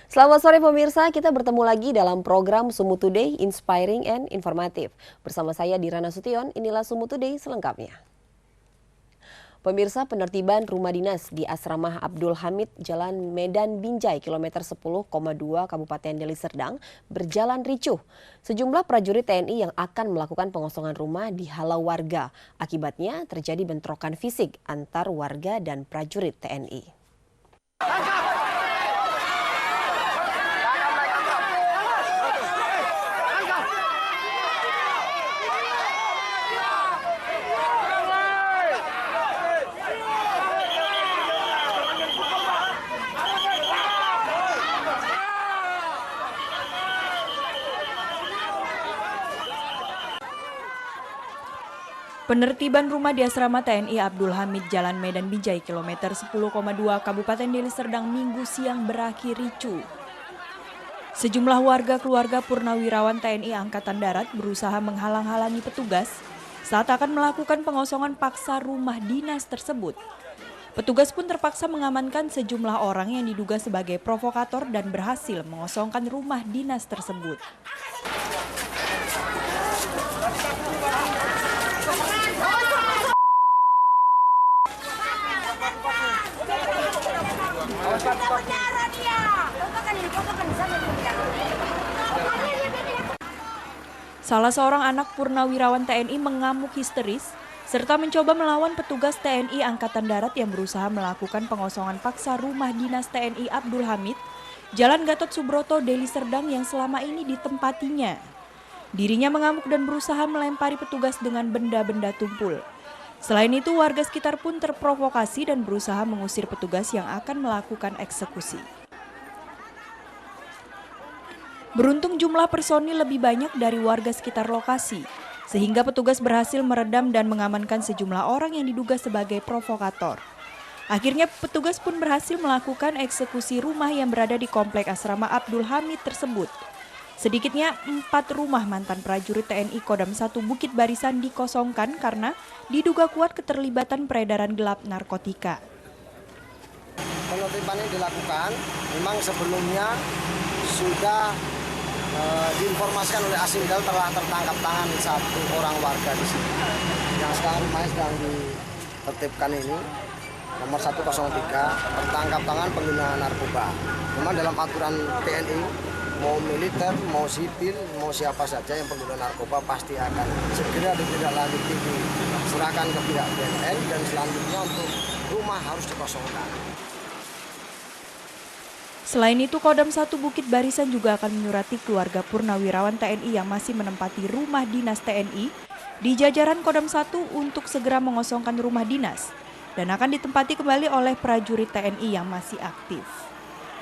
Selamat sore pemirsa, kita bertemu lagi dalam program Sumut Today, Inspiring and Informative. Bersama saya Dirana Sution, inilah Sumut Today selengkapnya. Pemirsa, penertiban rumah dinas di Asrama Abdul Hamid, Jalan Medan Binjai, kilometer 10,2 Kabupaten Deli Serdang, berjalan ricuh. Sejumlah prajurit TNI yang akan melakukan pengosongan rumah dihalau warga. Akibatnya terjadi bentrokan fisik antar warga dan prajurit TNI. Penertiban rumah di asrama TNI Abdul Hamid Jalan Medan Binjai kilometer 10,2 Kabupaten Deli Serdang Minggu siang berakhir ricuh. Sejumlah warga keluarga purnawirawan TNI Angkatan Darat berusaha menghalang-halangi petugas saat akan melakukan pengosongan paksa rumah dinas tersebut. Petugas pun terpaksa mengamankan sejumlah orang yang diduga sebagai provokator dan berhasil mengosongkan rumah dinas tersebut. Salah seorang anak purnawirawan TNI mengamuk histeris serta mencoba melawan petugas TNI Angkatan Darat yang berusaha melakukan pengosongan paksa rumah dinas TNI Abdul Hamid, Jalan Gatot Subroto, Deli Serdang yang selama ini ditempatinya. Dirinya mengamuk dan berusaha melempari petugas dengan benda-benda tumpul. Selain itu, warga sekitar pun terprovokasi dan berusaha mengusir petugas yang akan melakukan eksekusi. Beruntung jumlah personil lebih banyak dari warga sekitar lokasi, sehingga petugas berhasil meredam dan mengamankan sejumlah orang yang diduga sebagai provokator. Akhirnya petugas pun berhasil melakukan eksekusi rumah yang berada di komplek asrama Abdul Hamid tersebut. Sedikitnya 4 rumah mantan prajurit TNI Kodam 1 Bukit Barisan dikosongkan karena diduga kuat keterlibatan peredaran gelap narkotika. Penertiban yang dilakukan memang sebelumnya sudah diinformasikan oleh Asindal telah tertangkap tangan 1 orang warga di sini. Yang sekarang rumahnya sedang ditertibkan ini, nomor 103, tertangkap tangan pengguna narkoba. Memang dalam aturan TNI, mau militer, mau sipil, mau siapa saja yang pengguna narkoba pasti akan segera ditindaklanjuti diserahkan ke pihak BNN dan selanjutnya untuk rumah harus dikosongkan. Selain itu, Kodam 1 Bukit Barisan juga akan menyurati keluarga purnawirawan TNI yang masih menempati rumah dinas TNI di jajaran Kodam 1 untuk segera mengosongkan rumah dinas dan akan ditempati kembali oleh prajurit TNI yang masih aktif.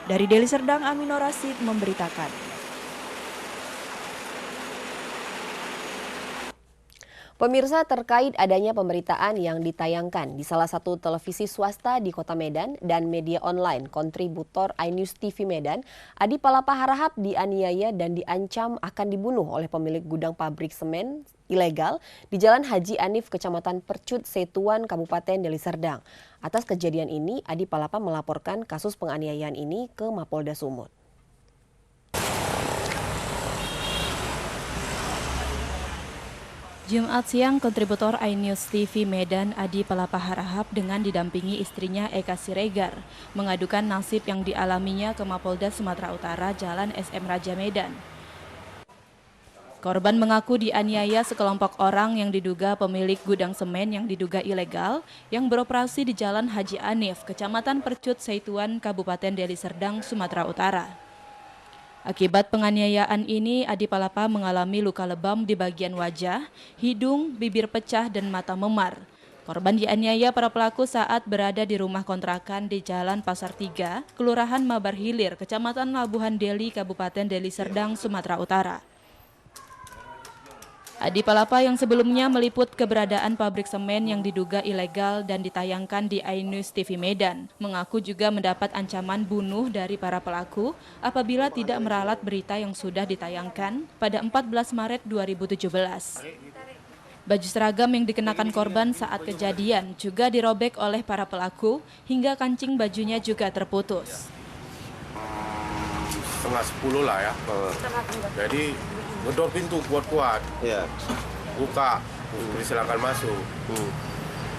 Dari Deli Serdang, Aminor Rasid memberitakan. Pemirsa, terkait adanya pemberitaan yang ditayangkan di salah satu televisi swasta di Kota Medan dan media online kontributor iNews TV Medan, Adi Palapa Harahap dianiaya dan diancam akan dibunuh oleh pemilik gudang pabrik semen ilegal di Jalan Haji Anif, Kecamatan Percut, Setuan, Kabupaten Deli Serdang. Atas kejadian ini, Adi Palapa melaporkan kasus penganiayaan ini ke Mapolda Sumut. Jumat siang, kontributor iNews TV Medan Adi Palapa Harahap dengan didampingi istrinya Eka Siregar mengadukan nasib yang dialaminya ke Mapolda Sumatera Utara Jalan SM Raja Medan. Korban mengaku dianiaya sekelompok orang yang diduga pemilik gudang semen yang diduga ilegal yang beroperasi di Jalan Haji Anif, Kecamatan Percut, Setuan, Kabupaten Deli Serdang, Sumatera Utara. Akibat penganiayaan ini, Adi Palapa mengalami luka lebam di bagian wajah, hidung, bibir pecah, dan mata memar. Korban dianiaya para pelaku saat berada di rumah kontrakan di Jalan Pasar 3, Kelurahan Mabar Hilir, Kecamatan Labuhan Deli, Kabupaten Deli Serdang, Sumatera Utara. Adi Palapa yang sebelumnya meliput keberadaan pabrik semen yang diduga ilegal dan ditayangkan di iNews TV Medan, mengaku juga mendapat ancaman bunuh dari para pelaku apabila tidak meralat berita yang sudah ditayangkan pada 14 Maret 2017. Baju seragam yang dikenakan korban saat kejadian juga dirobek oleh para pelaku hingga kancing bajunya juga terputus. 9:30 lah ya. Jadi ngedor pintu kuat-kuat. Iya. Buka, silakan masuk.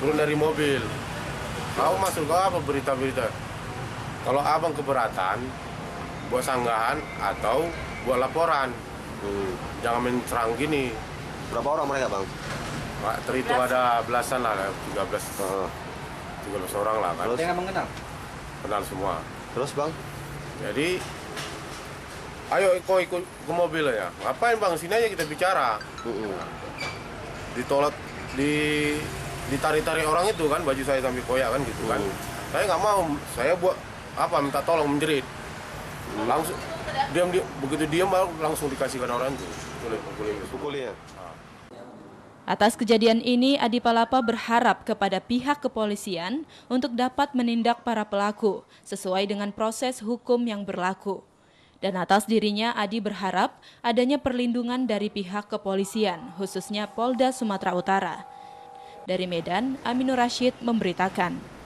Turun dari mobil. Kau masuk ke apa berita-berita? Kalau abang keberatan, buat sanggahan atau buat laporan. Jangan main serang gini. Berapa orang mereka, Bang? Terhitung ada belasan lah, 13 orang lah kan. Terus? Dengan mengenal. Kenal semua. Terus, Bang? Jadi, ayo kau ikut ke mobil ya. Ngapain Bang? Sini aja kita bicara. Ditolak, ditarik-tarik orang itu kan, baju saya sampai koyak kan gitu kan. Saya nggak mau, saya buat apa? Minta tolong menjerit. Langsung diam, begitu diam langsung dikasihkan orang itu. Pukulnya. Atas kejadian ini, Adi Palapa berharap kepada pihak kepolisian untuk dapat menindak para pelaku sesuai dengan proses hukum yang berlaku. Dan atas dirinya, Adi berharap adanya perlindungan dari pihak kepolisian, khususnya Polda Sumatera Utara. Dari Medan, Aminur Rashid memberitakan.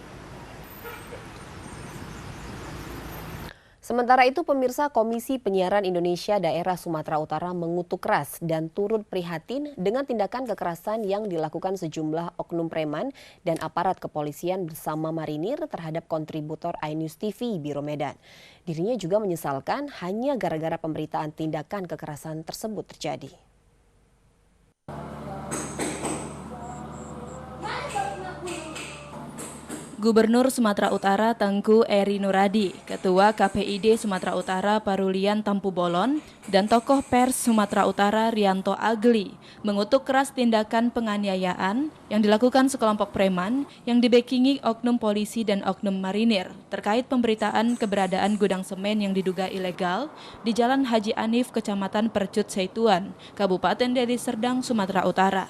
Sementara itu, pemirsa, Komisi Penyiaran Indonesia Daerah Sumatera Utara mengutuk keras dan turut prihatin dengan tindakan kekerasan yang dilakukan sejumlah oknum preman dan aparat kepolisian bersama marinir terhadap kontributor iNews TV Biro Medan. Dirinya juga menyesalkan hanya gara-gara pemberitaan tindakan kekerasan tersebut terjadi. Gubernur Sumatera Utara Tengku Eri Nuradi, Ketua KPID Sumatera Utara Parulian Tampu Bolon, dan tokoh pers Sumatera Utara Rianto Agli mengutuk keras tindakan penganiayaan yang dilakukan sekelompok preman yang dibekingi oknum polisi dan oknum marinir terkait pemberitaan keberadaan gudang semen yang diduga ilegal di Jalan Haji Anif, Kecamatan Percut Seituan, Kabupaten Deli Serdang, Sumatera Utara.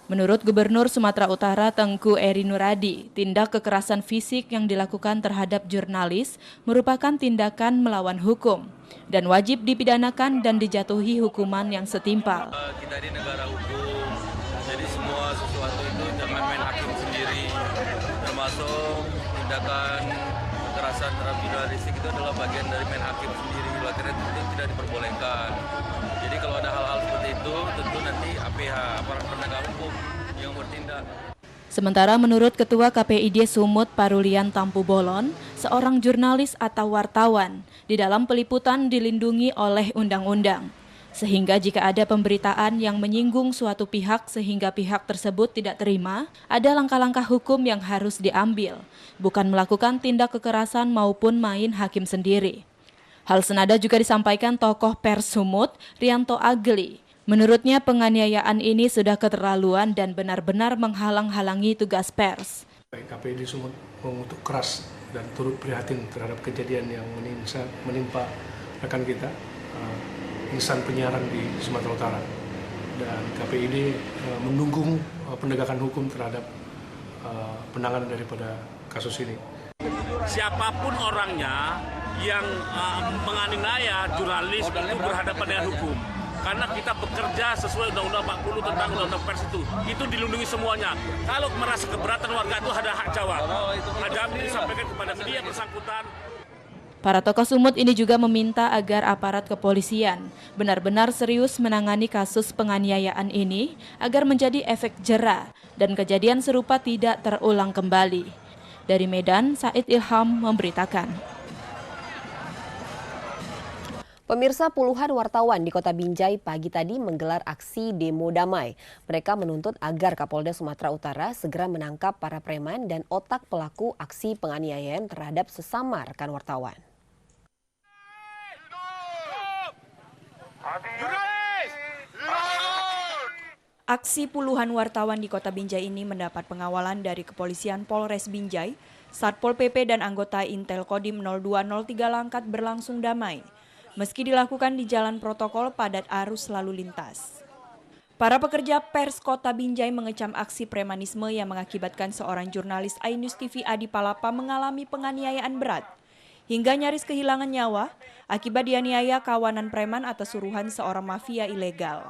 Menurut Gubernur Sumatera Utara Tengku Eri Nuradi, tindak kekerasan fisik yang dilakukan terhadap jurnalis merupakan tindakan melawan hukum dan wajib dipidanakan dan dijatuhi hukuman yang setimpal. Kita di negara hukum, jadi semua sesuatu itu jangan main hakim sendiri, termasuk tindakan kekerasan terhadap jurnalistik itu adalah bagian dari main hakim sendiri, akhirnya itu tidak diperbolehkan. Jadi kalau ada hal-hal seperti itu, tentu nanti APH, aparat penegak hukum yang bertindak. Sementara menurut Ketua KPID Sumut Parulian Tampu Bolon, seorang jurnalis atau wartawan di dalam peliputan dilindungi oleh undang-undang. Sehingga jika ada pemberitaan yang menyinggung suatu pihak sehingga pihak tersebut tidak terima, ada langkah-langkah hukum yang harus diambil, bukan melakukan tindak kekerasan maupun main hakim sendiri. Hal senada juga disampaikan tokoh pers Sumut, Rianto Agli. Menurutnya penganiayaan ini sudah keterlaluan dan benar-benar menghalang-halangi tugas pers. KPID Sumut mengutuk keras dan turut prihatin terhadap kejadian yang menimpa rekan kita, insan penyiaran di Sumatera Utara. Dan KPID mendukung penegakan hukum terhadap penanganan daripada kasus ini. Siapapun orangnya yang menganiaya jurnalis itu berhadapan dengan hukum. Karena kita bekerja sesuai Undang-Undang 40 tentang Undang-Undang Pers itu dilindungi semuanya. Kalau merasa keberatan warga itu ada hak jawab. Ada disampaikan kepada media bersangkutan. Para tokoh Sumut ini juga meminta agar aparat kepolisian benar-benar serius menangani kasus penganiayaan ini agar menjadi efek jera dan kejadian serupa tidak terulang kembali. Dari Medan, Said Ilham memberitakan. Pemirsa, puluhan wartawan di Kota Binjai pagi tadi menggelar aksi demo damai. Mereka menuntut agar Kapolda Sumatera Utara segera menangkap para preman dan otak pelaku aksi penganiayaan terhadap sesama rekan wartawan. Aksi puluhan wartawan di Kota Binjai ini mendapat pengawalan dari Kepolisian Polres Binjai, Satpol PP dan anggota Intel Kodim 0203 Langkat berlangsung damai. Meski dilakukan di jalan protokol padat arus lalu lintas. Para pekerja pers Kota Binjai mengecam aksi premanisme yang mengakibatkan seorang jurnalis iNews TV Adi Palapa mengalami penganiayaan berat. Hingga nyaris kehilangan nyawa akibat dianiaya kawanan preman atas suruhan seorang mafia ilegal.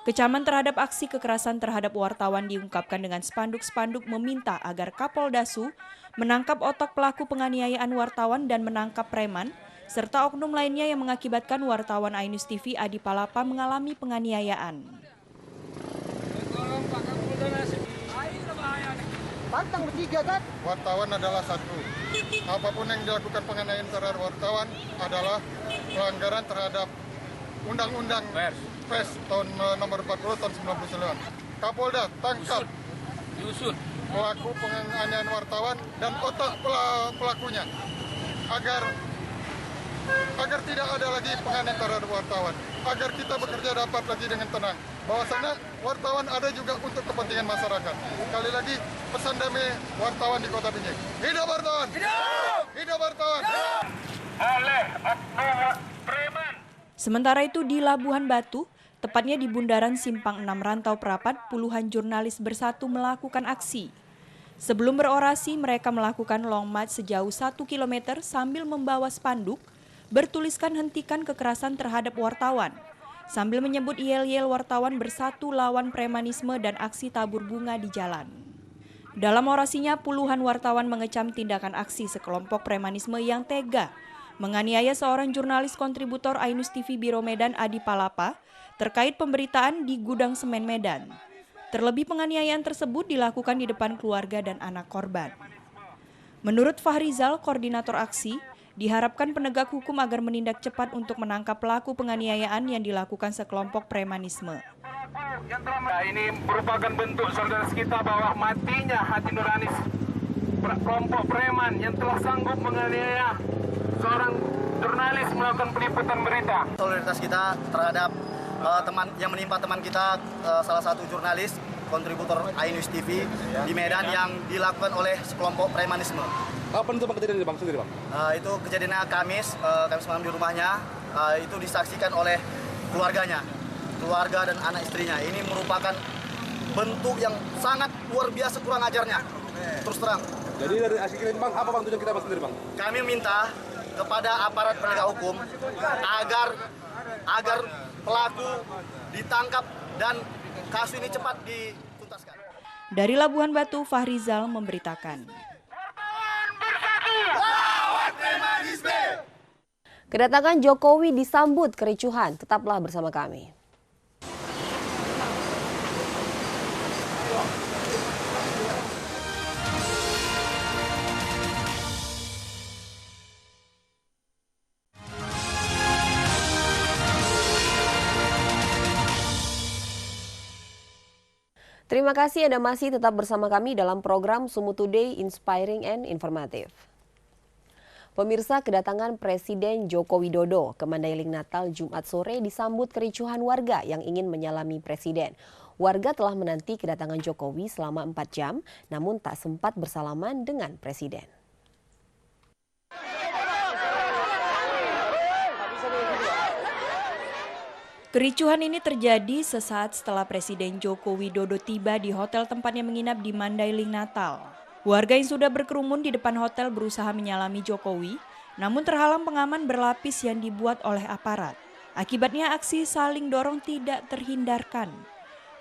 Kecaman terhadap aksi kekerasan terhadap wartawan diungkapkan dengan spanduk-spanduk meminta agar Kapolda Su menangkap otak pelaku penganiayaan wartawan dan menangkap preman, serta oknum lainnya yang mengakibatkan wartawan iNews TV Adi Palapa mengalami penganiayaan. Pantang bertiga kan? Wartawan adalah satu. Apapun yang dilakukan penganiayaan terhadap wartawan adalah pelanggaran terhadap Undang-Undang Pers tahun nomor 40 tahun 99. Kapolda tangkap Diusut. pelaku penganiayaan wartawan dan otak pelakunya agar tidak ada lagi penganiayaan terhadap wartawan, agar kita bekerja dapat lagi dengan tenang. Bahwasanya wartawan ada juga untuk kepentingan masyarakat. Sekali lagi pesan damai wartawan di Kota Binjai. Hidup wartawan! Hidup! Hidup wartawan! Oleh oknum preman. Sementara itu di Labuhan Batu, tepatnya di Bundaran Simpang 6 Rantau Prapat, puluhan jurnalis bersatu melakukan aksi. Sebelum berorasi, mereka melakukan long march sejauh 1 km sambil membawa spanduk bertuliskan hentikan kekerasan terhadap wartawan, sambil menyebut yel-yel wartawan bersatu lawan premanisme dan aksi tabur bunga di jalan. Dalam orasinya, puluhan wartawan mengecam tindakan aksi sekelompok premanisme yang tega menganiaya seorang jurnalis kontributor iNews TV Biro Medan Adi Palapa terkait pemberitaan di gudang semen Medan. Terlebih penganiayaan tersebut dilakukan di depan keluarga dan anak korban. Menurut Fahrizal, koordinator aksi, diharapkan penegak hukum agar menindak cepat untuk menangkap pelaku penganiayaan yang dilakukan sekelompok premanisme. Ini merupakan bentuk solidaritas kita bahwa matinya hati nurani kelompok preman yang telah sanggup menganiaya seorang jurnalis melakukan peliputan berita. Solidaritas kita terhadap teman yang menimpa teman kita, salah satu jurnalis kontributor iNews TV di Medan yang dilakukan oleh sekelompok premanisme. Kapan itu kejadian Bang sendiri Bang? Itu kejadiannya Kamis malam di rumahnya. Itu disaksikan oleh keluarganya, keluarga dan anak istrinya. Ini merupakan bentuk yang sangat luar biasa kurang ajarnya, terus terang. Jadi dari aksi ini Bang, apa Bang tujuan kita Bang sendiri Bang? Kami minta kepada aparat penegak hukum agar pelaku ditangkap dan kasus ini cepat dituntaskan. Dari Labuhan Batu, Fahrizal memberitakan. Kedatangan Jokowi disambut kericuhan. Tetaplah bersama kami. Terima kasih Anda masih tetap bersama kami dalam program Sumut Today Inspiring and Informative. Pemirsa, kedatangan Presiden Joko Widodo ke Mandailing Natal Jumat sore disambut kericuhan warga yang ingin menyalami Presiden. Warga telah menanti kedatangan Jokowi selama 4 jam, namun tak sempat bersalaman dengan Presiden. Kericuhan ini terjadi sesaat setelah Presiden Joko Widodo tiba di hotel tempatnya menginap di Mandailing Natal. Warga yang sudah berkerumun di depan hotel berusaha menyalami Jokowi, namun terhalang pengaman berlapis yang dibuat oleh aparat. Akibatnya aksi saling dorong tidak terhindarkan.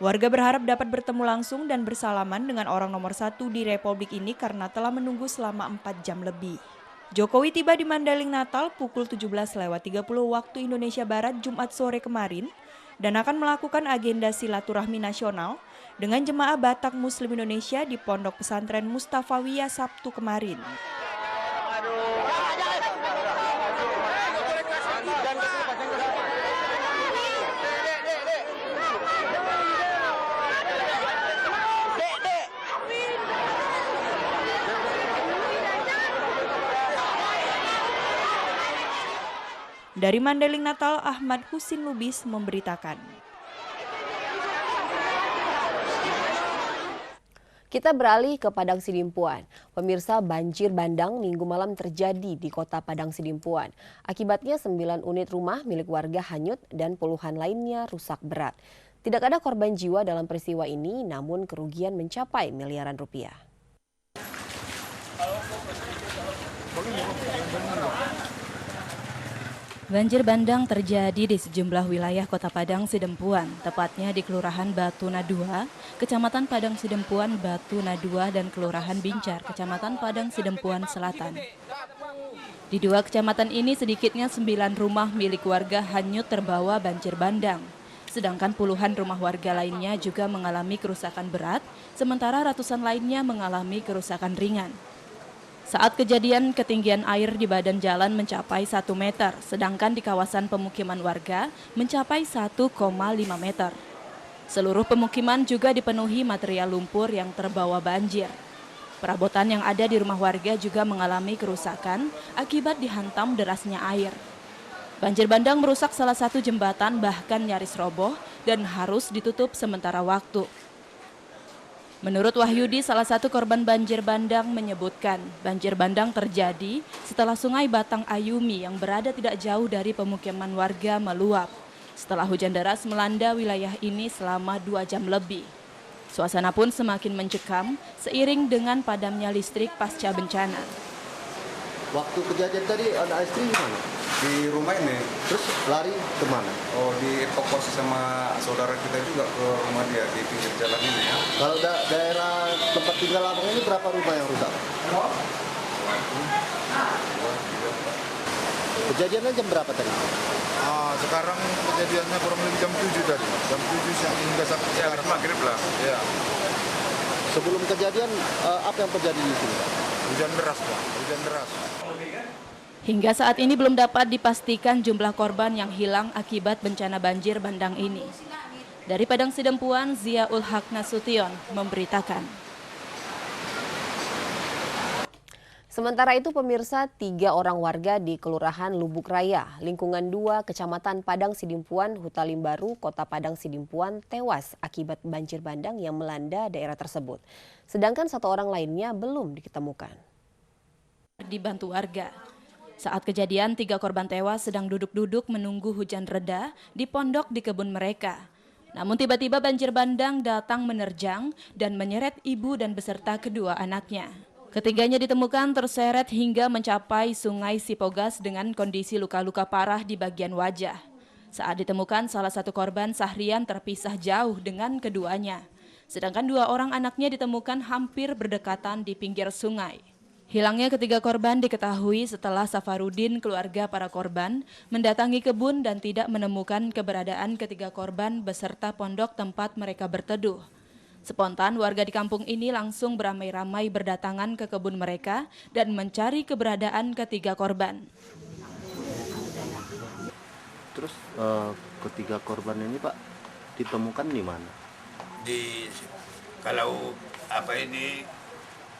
Warga berharap dapat bertemu langsung dan bersalaman dengan orang nomor 1 di Republik ini karena telah menunggu selama 4 jam lebih. Jokowi tiba di Mandailing Natal pukul 17.30 waktu Indonesia Barat Jumat sore kemarin dan akan melakukan agenda silaturahmi nasional dengan jemaah Batak Muslim Indonesia di Pondok Pesantren Mustafawiyah Sabtu kemarin. Dari Mandailing Natal, Ahmad Husin Lubis memberitakan. Kita beralih ke Padang Sidimpuan. Pemirsa, banjir bandang Minggu malam terjadi di kota Padang Sidimpuan. Akibatnya 9 unit rumah milik warga hanyut dan puluhan lainnya rusak berat. Tidak ada korban jiwa dalam peristiwa ini, namun kerugian mencapai miliaran rupiah. Banjir bandang terjadi di sejumlah wilayah Kota Padang Sidempuan, tepatnya di Kelurahan Batu Nadua, Kecamatan Padang Sidempuan, Batu Nadua, dan Kelurahan Bincar, Kecamatan Padang Sidempuan Selatan. Di 2 kecamatan ini sedikitnya 9 rumah milik warga hanyut terbawa banjir bandang. Sedangkan puluhan rumah warga lainnya juga mengalami kerusakan berat, sementara ratusan lainnya mengalami kerusakan ringan. Saat kejadian, ketinggian air di badan jalan mencapai 1 meter, sedangkan di kawasan pemukiman warga mencapai 1,5 meter. Seluruh pemukiman juga dipenuhi material lumpur yang terbawa banjir. Perabotan yang ada di rumah warga juga mengalami kerusakan akibat dihantam derasnya air. Banjir bandang merusak salah satu jembatan bahkan nyaris roboh dan harus ditutup sementara waktu. Menurut Wahyudi, salah satu korban banjir bandang menyebutkan banjir bandang terjadi setelah sungai Batang Ayumi yang berada tidak jauh dari pemukiman warga meluap. Setelah hujan deras melanda wilayah ini selama 2 jam lebih. Suasana pun semakin mencekam seiring dengan padamnya listrik pasca bencana. Waktu kejadian tadi ada istri di mana? Di rumah ini. Terus lari kemana? Oh, dievakuasi sama saudara kita juga ke rumah dia di pinggir jalan ini ya. Kalau daerah tempat tinggal abang ini berapa rumah yang rusak? Kejadiannya jam berapa tadi? Sekarang kejadiannya kurang lebih jam 7 tadi. Jam 7 siang hingga sampai sekarang. Maghrib lah. Ya. Sebelum kejadian, apa yang terjadi di sini? Hujan deras, Pak. Hujan deras. Hingga saat ini belum dapat dipastikan jumlah korban yang hilang akibat bencana banjir bandang ini. Dari Padang Sidempuan, Ziaul Haq Nasution memberitakan. Sementara itu pemirsa, 3 orang warga di Kelurahan Lubuk Raya, lingkungan 2 Kecamatan Padang Sidimpuan, Hutalim Baru, Kota Padang Sidimpuan tewas akibat banjir bandang yang melanda daerah tersebut. Sedangkan 1 orang lainnya belum ditemukan. Dibantu warga. Saat kejadian, 3 korban tewas sedang duduk-duduk menunggu hujan reda di pondok di kebun mereka. Namun tiba-tiba banjir bandang datang menerjang dan menyeret ibu dan beserta kedua anaknya. Ketiganya ditemukan terseret hingga mencapai Sungai Sipogas dengan kondisi luka-luka parah di bagian wajah. Saat ditemukan, salah satu korban Sahrian terpisah jauh dengan keduanya. Sedangkan 2 orang anaknya ditemukan hampir berdekatan di pinggir sungai. Hilangnya ketiga korban diketahui setelah Safarudin, keluarga para korban, mendatangi kebun dan tidak menemukan keberadaan ketiga korban beserta pondok tempat mereka berteduh. Spontan warga di kampung ini langsung beramai-ramai berdatangan ke kebun mereka dan mencari keberadaan ketiga korban. Terus ketiga korban ini Pak ditemukan di mana? Kalau ini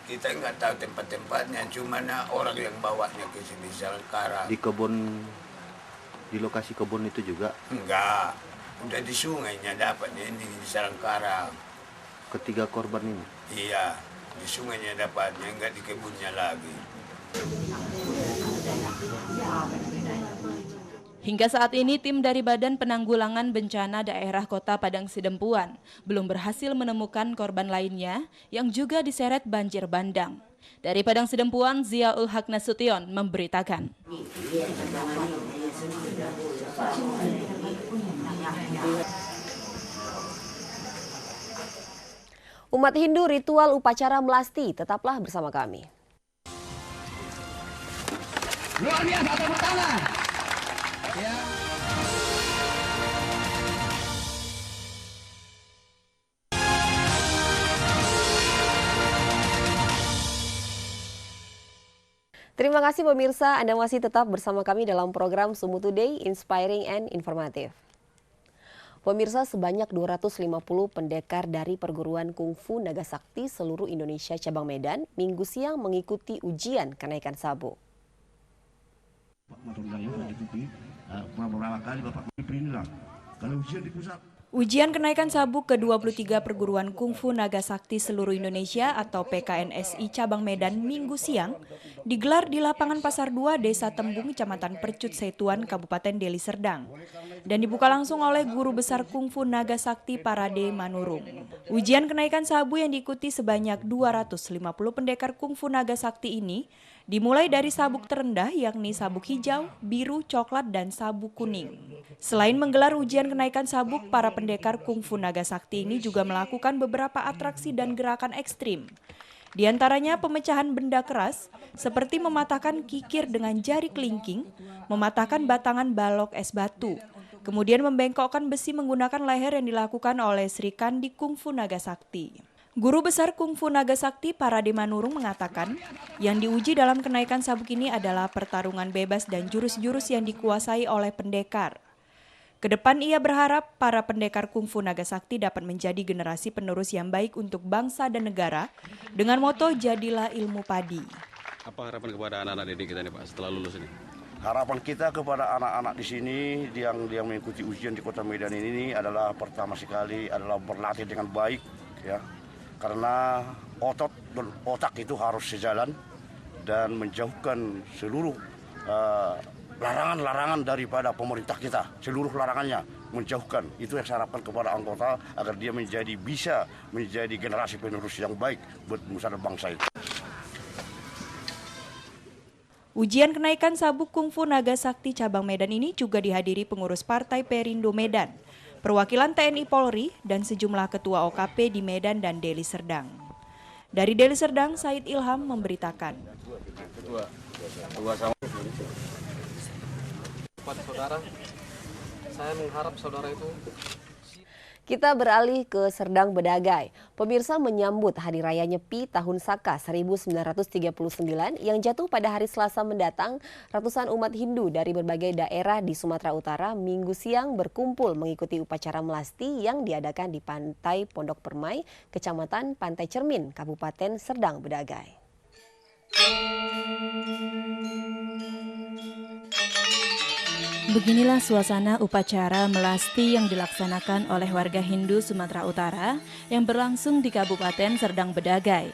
kita nggak tahu tempat-tempatnya, cuma orang yang bawanya ke sini Salangkara. Di kebun, di lokasi kebun itu juga? Enggak, udah di sungainya dapatnya ini di Salangkara. Ketiga korban ini? Iya, di sungainya dapatnya, enggak di kebunnya lagi. Hingga saat ini tim dari Badan Penanggulangan Bencana Daerah Kota Padang Sidempuan belum berhasil menemukan korban lainnya yang juga diseret banjir bandang. Dari Padang Sidempuan, Ziaul Haq Nasution memberitakan. Umat Hindu ritual upacara melasti, tetaplah bersama kami. Luar biasa, tepuk tangan. Ya. Terima kasih pemirsa, Anda masih tetap bersama kami dalam program Sumu Today, Inspiring and Informative. Pemirsa, sebanyak 250 pendekar dari perguruan kungfu Naga Sakti seluruh Indonesia cabang Medan Minggu siang mengikuti ujian kenaikan sabuk. Ujian kenaikan sabuk ke-23 perguruan kungfu Naga Sakti seluruh Indonesia atau PKNSI cabang Medan Minggu siang digelar di lapangan Pasar 2 Desa Tembung, Kecamatan Percut Setuan, Kabupaten Deli Serdang, dan dibuka langsung oleh Guru Besar Kungfu Naga Sakti Parade Manurung. Ujian kenaikan sabu yang diikuti sebanyak 250 pendekar kungfu Naga Sakti ini dimulai dari sabuk terendah yakni sabuk hijau, biru, coklat, dan sabuk kuning. Selain menggelar ujian kenaikan sabuk, para pendekar kungfu Naga Sakti ini juga melakukan beberapa atraksi dan gerakan ekstrim. Di antaranya pemecahan benda keras seperti mematahkan kikir dengan jari kelingking, mematahkan batangan balok es batu, kemudian membengkokkan besi menggunakan leher yang dilakukan oleh Sri Kandi Kungfu Naga Sakti. Guru Besar Kungfu Naga Sakti Parade Manurung mengatakan, yang diuji dalam kenaikan sabuk ini adalah pertarungan bebas dan jurus-jurus yang dikuasai oleh pendekar. Kedepan ia berharap para pendekar Kungfu Naga Sakti dapat menjadi generasi penerus yang baik untuk bangsa dan negara dengan moto jadilah ilmu padi. Apa harapan kepada anak-anak didik kita nih Pak setelah lulus ini? Harapan kita kepada anak-anak di sini yang mengikuti ujian di Kota Medan ini adalah pertama sekali adalah berlatih dengan baik ya. Karena otot dan otak itu harus sejalan dan menjauhkan seluruh larangan-larangan daripada pemerintah kita, seluruh larangannya menjauhkan. Itu yang saya harapkan kepada anggota agar dia bisa menjadi generasi penerus yang baik buat nusa dan bangsa itu. Ujian kenaikan sabuk Kungfu Naga Sakti cabang Medan ini juga dihadiri pengurus Partai Perindo Medan, perwakilan TNI Polri, dan sejumlah ketua OKP di Medan dan Deli Serdang. Dari Deli Serdang, Said Ilham memberitakan. Saudara, saya mengharap saudara itu. Kita beralih ke Serdang Bedagai. Pemirsa menyambut Hari Raya Nyepi Tahun Saka 1939 yang jatuh pada hari Selasa mendatang, ratusan umat Hindu dari berbagai daerah di Sumatera Utara Minggu siang berkumpul mengikuti upacara melasti yang diadakan di Pantai Pondok Permai, Kecamatan Pantai Cermin, Kabupaten Serdang Bedagai. Beginilah suasana upacara melasti yang dilaksanakan oleh warga Hindu Sumatera Utara yang berlangsung di Kabupaten Serdang Bedagai.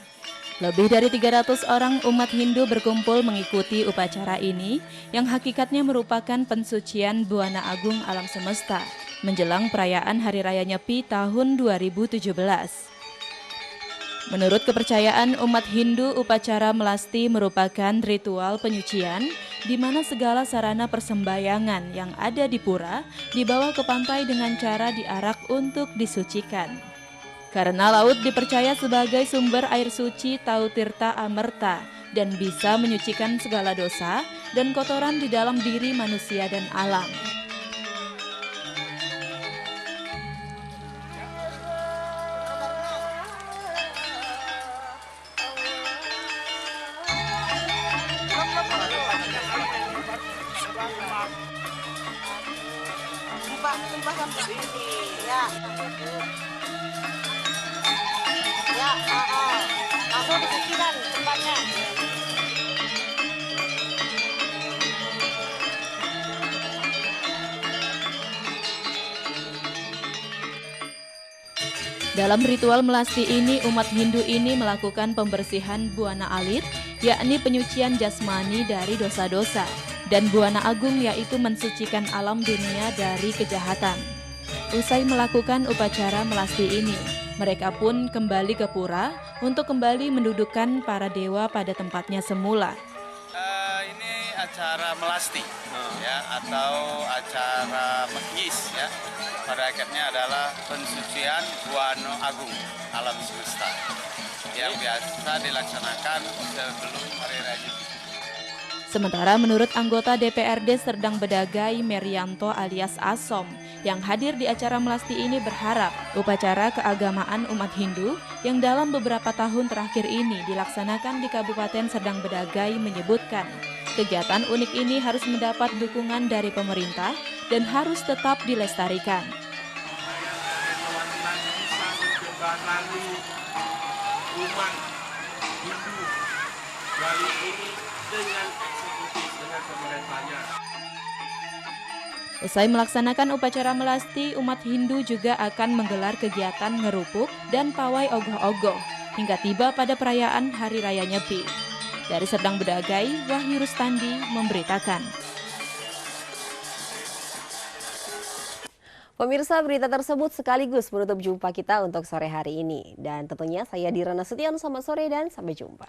Lebih dari 300 orang umat Hindu berkumpul mengikuti upacara ini yang hakikatnya merupakan pensucian buana agung alam semesta menjelang perayaan Hari Raya Nyepi tahun 2017. Menurut kepercayaan umat Hindu, upacara melasti merupakan ritual penyucian di mana segala sarana persembayangan yang ada di pura dibawa ke pantai dengan cara diarak untuk disucikan. Karena laut dipercaya sebagai sumber air suci Tautirta Amerta dan bisa menyucikan segala dosa dan kotoran di dalam diri manusia dan alam. Langsung disucikan tempatnya. Dalam ritual melasti ini, umat Hindu ini melakukan pembersihan buana alit, yakni penyucian jasmani dari dosa-dosa, dan buana agung yaitu mensucikan alam dunia dari kejahatan. Usai melakukan upacara melasti ini, mereka pun kembali ke pura untuk kembali mendudukkan para dewa pada tempatnya semula. Ini acara melasti ya, atau acara megis ya. Pada akhirnya adalah pensucian buana agung alam semesta yang biasa dilaksanakan sebelum Hari Raya Nyepi. Sementara menurut anggota DPRD Serdang Bedagai Merianto alias Asom yang hadir di acara melasti ini berharap upacara keagamaan umat Hindu yang dalam beberapa tahun terakhir ini dilaksanakan di Kabupaten Serdang Bedagai menyebutkan kegiatan unik ini harus mendapat dukungan dari pemerintah dan harus tetap dilestarikan. Umat Hindu kali ini dengan eksekutif dengan pemerintahnya. Usai melaksanakan upacara melasti, umat Hindu juga akan menggelar kegiatan ngerupuk dan pawai ogoh-ogoh hingga tiba pada perayaan Hari Raya Nyepi. Dari Serdang Bedagai, Wahyu Rustandi memberitakan. Pemirsa, berita tersebut sekaligus menutup jumpa kita untuk sore hari ini. Dan tentunya saya Dirana Setian, selamat sore dan sampai jumpa.